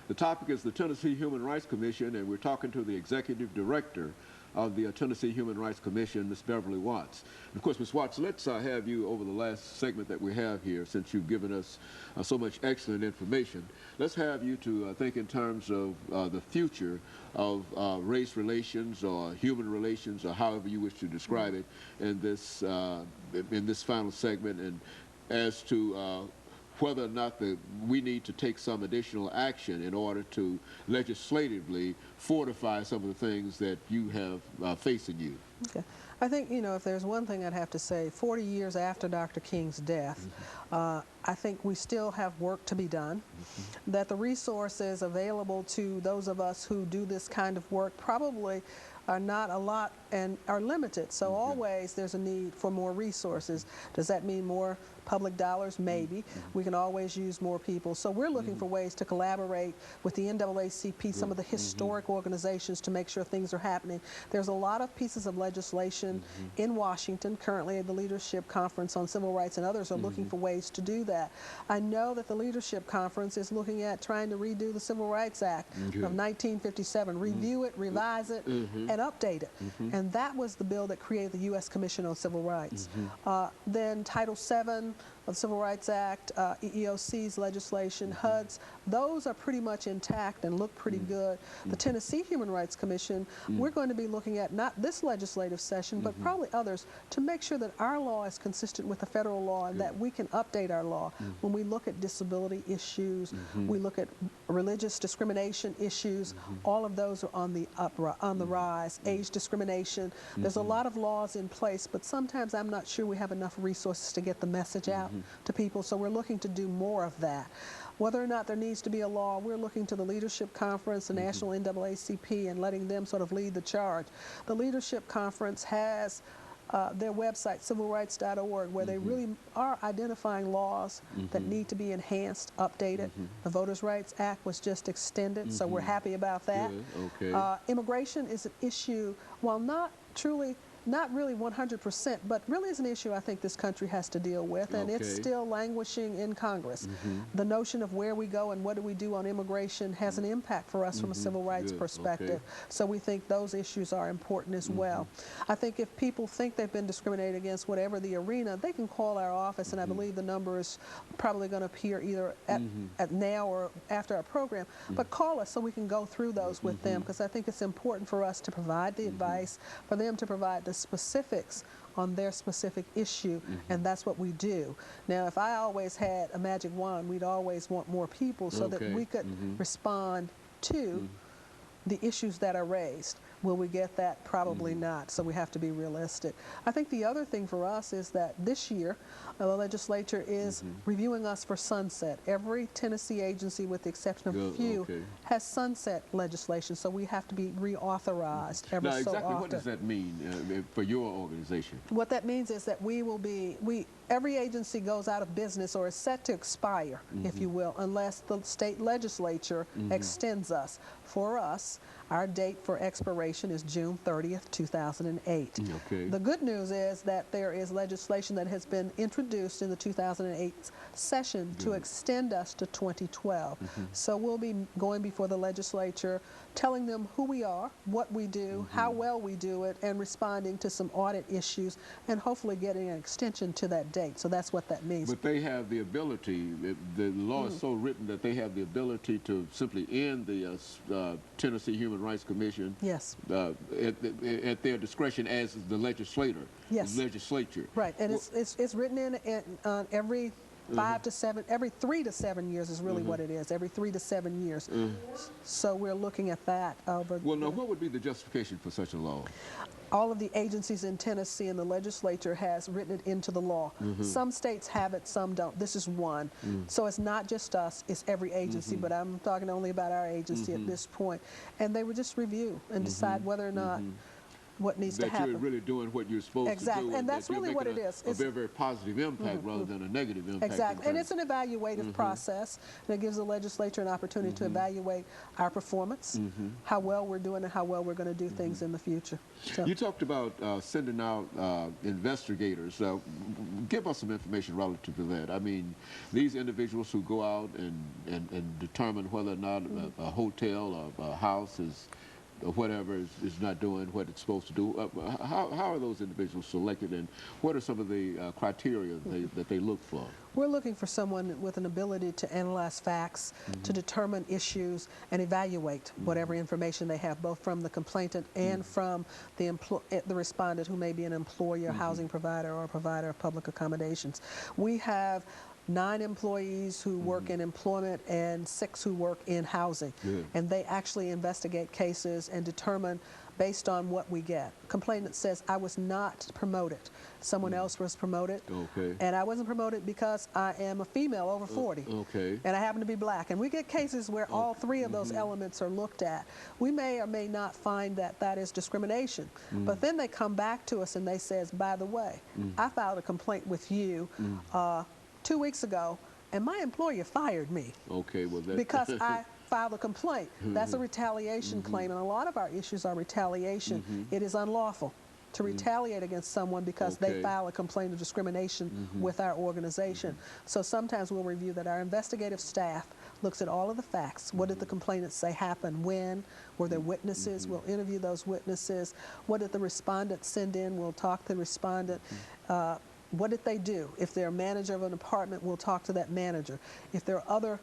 The topic is the Tennessee Human Rights Commission, and we're talking to the Executive Director of the Tennessee Human Rights Commission, Ms. Beverly Watts. And of course, Ms. Watts, let's have you over the last segment that we have here, since you've given us so much excellent information. Let's have you to think in terms of the future of race relations or human relations, or however you wish to describe it, in this final segment, and as to whether or not we need to take some additional action in order to legislatively fortify some of the things that you have facing you. Okay. I think, you know, if there's one thing I'd have to say, 40 years after Dr. King's death, I think we still have work to be done, that the resources available to those of us who do this kind of work probably are not a lot and are limited. So always there's a need for more resources. Does that mean more public dollars? Maybe. We can always use more people. So we're looking for ways to collaborate with the NAACP, some of the historic organizations, to make sure things are happening. There's a lot of pieces of legislation in Washington. Currently the Leadership Conference on Civil Rights and others are looking for ways to do that. I know that the Leadership Conference is looking at trying to redo the Civil Rights Act of 1957, review it, revise it, and update it. And that was the bill that created the U.S. Commission on Civil Rights. Then Title VII of the Civil Rights Act, EEOC's legislation, HUD's, those are pretty much intact and look pretty good. The Tennessee Human Rights Commission, we're going to be looking at not this legislative session, but probably others, to make sure that our law is consistent with the federal law and that we can update our law. When we look at disability issues, we look at religious discrimination issues, all of those are on the rise. Age discrimination, there's a lot of laws in place, but sometimes I'm not sure we have enough resources to get the message out to people, so we're looking to do more of that. Whether or not there needs to be a law, we're looking to the Leadership Conference, the National NAACP, and letting them sort of lead the charge. The Leadership Conference has their website, civilrights.org, where they really are identifying laws that need to be enhanced, updated. The Voters' Rights Act was just extended, so we're happy about that. Immigration is an issue, while not really 100%, but really is an issue I think this country has to deal with, and it's still languishing in Congress. The notion of where we go and what do we do on immigration has an impact for us from a civil rights perspective. So we think those issues are important as well. I think if people think they've been discriminated against, whatever the arena, they can call our office, and I believe the number is probably going to appear either at now or after our program, but call us so we can go through those with them, because I think it's important for us to provide the advice, for them to provide the specifics on their specific issue, and that's what we do. Now, if I always had a magic wand, we'd always want more people so that we could respond to the issues that are raised. Will we get that? Probably not, so we have to be realistic. I think the other thing for us is that this year, the legislature is reviewing us for sunset. Every Tennessee agency, with the exception of a few, has sunset legislation, so we have to be reauthorized every so often. What does that mean for your organization? What that means is that every agency goes out of business or is set to expire, if you will, unless the state legislature extends us. For us, our date for expiration is June 30th, 2008. The good news is that there is legislation that has been introduced in the 2008 session to extend us to 2012. So we'll be going before the legislature, telling them who we are, what we do, how well we do it, and responding to some audit issues, and hopefully getting an extension to that date. So that's what that means. But they have the ability, the law is so written that they have the ability to simply end the Tennessee Human Rights Commission at their discretion as the legislature. Right, and it's written in every 5 to 7, every 3 to 7 years is really what it is, every 3 to 7 years. So we're looking at that. Well, now, what would be the justification for such a law? All of the agencies in Tennessee and the legislature has written it into the law. Some states have it, some don't. This is one. So it's not just us, it's every agency, but I'm talking only about our agency at this point. And they would just review and decide whether or not what needs to that happen. you're really doing what you're supposed Exactly. to do. And that's that you're really what making it is. A It's, very, very positive impact rather than a negative impact. exactly. And it's an evaluative process, and it gives the legislature an opportunity to evaluate our performance, how well we're doing, and how well we're going to do things in the future. So. You talked about sending out investigators. Give us some information relative to that. I mean, these individuals who go out and determine whether or not a hotel or a house is or whatever is not doing what it's supposed to do. How are those individuals selected, and what are some of the criteria that they look for? We're looking for someone with an ability to analyze facts, to determine issues, and evaluate whatever information they have, both from the complainant and from the respondent, who may be an employer, housing provider, or a provider of public accommodations. We have 9 employees who work in employment and 6 who work in housing. Good. And they actually investigate cases and determine based on what we get. Complainant says, I was not promoted. Someone else was promoted. Okay. And I wasn't promoted because I am a female over 40. Okay. And I happen to be black. And we get cases where all 3 of those elements are looked at. We may or may not find that that is discrimination. But then they come back to us and they says, by the way, I filed a complaint with you 2 weeks ago, and my employer fired me. Okay, well, that because I filed a complaint. That's a retaliation claim, and a lot of our issues are retaliation. It is unlawful to retaliate against someone because they file a complaint of discrimination with our organization. So sometimes we'll review that. Our investigative staff looks at all of the facts. What did the complainant say happened? When? Were there witnesses? We'll interview those witnesses. What did the respondent send in? We'll talk to the respondent. What did they do? If they're a manager of an apartment, we'll talk to that manager. If there are other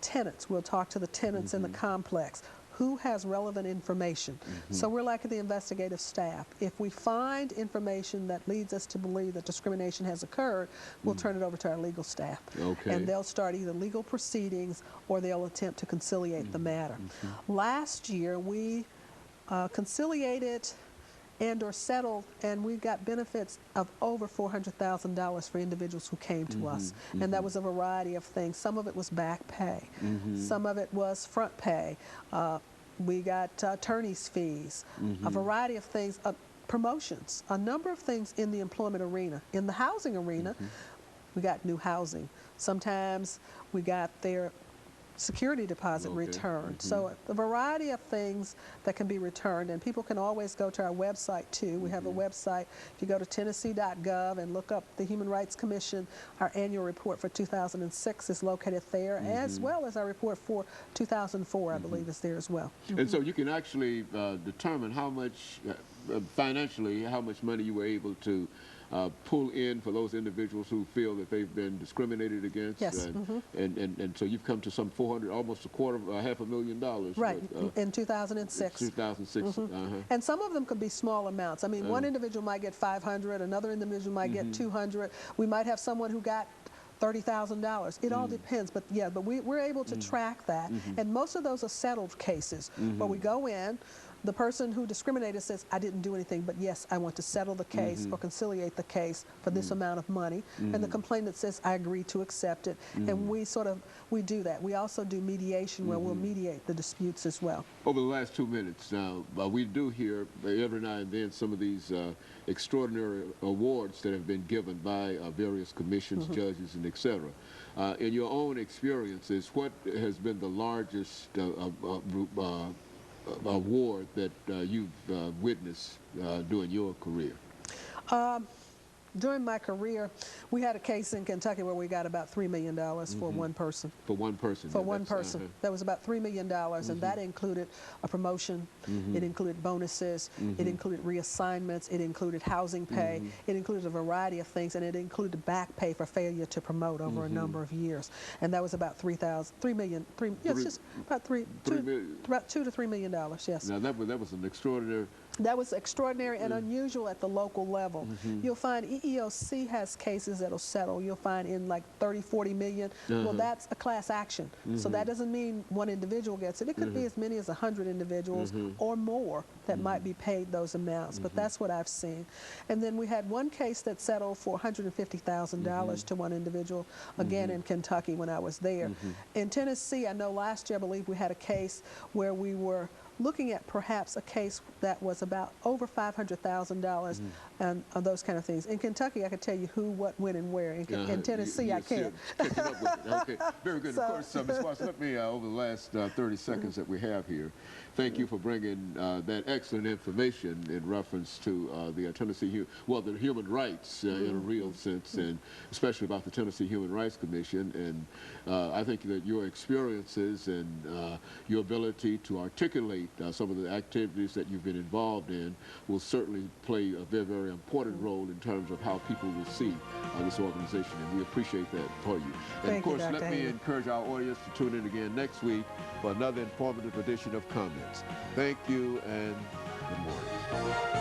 tenants, we'll talk to the tenants in the complex. Who has relevant information? So we're like the investigative staff. If we find information that leads us to believe that discrimination has occurred, we'll turn it over to our legal staff. Okay. And they'll start either legal proceedings or they'll attempt to conciliate the matter. Last year, we conciliated and or settled, and we got benefits of over $400,000 for individuals who came to us. And that was a variety of things. Some of it was back pay. Some of it was front pay. We got attorney's fees, a variety of things, promotions, a number of things in the employment arena. In the housing arena, we got new housing. Sometimes we got their security deposit returned. So a variety of things that can be returned, and people can always go to our website too. We have a website. If you go to tennessee.gov and look up the Human Rights Commission, our annual report for 2006 is located there, as well as our report for 2004, I believe, is there as well. And so you can actually determine how much, financially, how much money you were able to pull in for those individuals who feel that they've been discriminated against. Yes. And so you've come to some 400, almost $250,000. Right, in 2006. 2006. And some of them could be small amounts. I mean, one individual might get 500, another individual might get 200. We might have someone who got $30,000. It all depends, but yeah, but we're able to track that. And most of those are settled cases where we go in, the person who discriminated says, I didn't do anything, but yes, I want to settle the case or conciliate the case for this amount of money. And the complainant says, I agree to accept it. And we do that. We also do mediation where we'll mediate the disputes as well. Over the last 2 minutes now, we do hear every now and then some of these extraordinary awards that have been given by various commissions, judges, and et cetera. In your own experiences, what has been the largest award that you've witnessed during your career? During my career, we had a case in Kentucky where we got about $3 million for one person. For one person? For one person. That was about $3 million, and that included a promotion, it included bonuses, it included reassignments, it included housing pay, it included a variety of things, and it included back pay for failure to promote over a number of years. And that was about about $2 to $3 million, yes. Now that was an extraordinary... That was extraordinary and unusual at the local level. You'll find EEOC has cases that'll settle. You'll find in like 30, 40 million. Well, that's a class action. So that doesn't mean one individual gets it. It could be as many as 100 individuals or more that might be paid those amounts. But that's what I've seen. And then we had one case that settled for $150,000 to one individual, again in Kentucky when I was there. In Tennessee, I know last year, I believe we had a case where we were looking at perhaps a case that was about over $500,000 and those kind of things. In Kentucky, I could tell you who, what, when, and where. In Tennessee, I can't. Catching up with it. Okay, very good. So, of course, Ms. Watts, let me, over the last 30 seconds that we have here, thank you for bringing that excellent information in reference to the Tennessee, the human rights in a real sense, and especially about the Tennessee Human Rights Commission. And I think that your experiences and your ability to articulate some of the activities that you've been involved in will certainly play a very, very important role in terms of how people will see this organization, and we appreciate that for you. And of course, let me encourage our audience to tune in again next week for another informative edition of Comments. Thank you and good morning.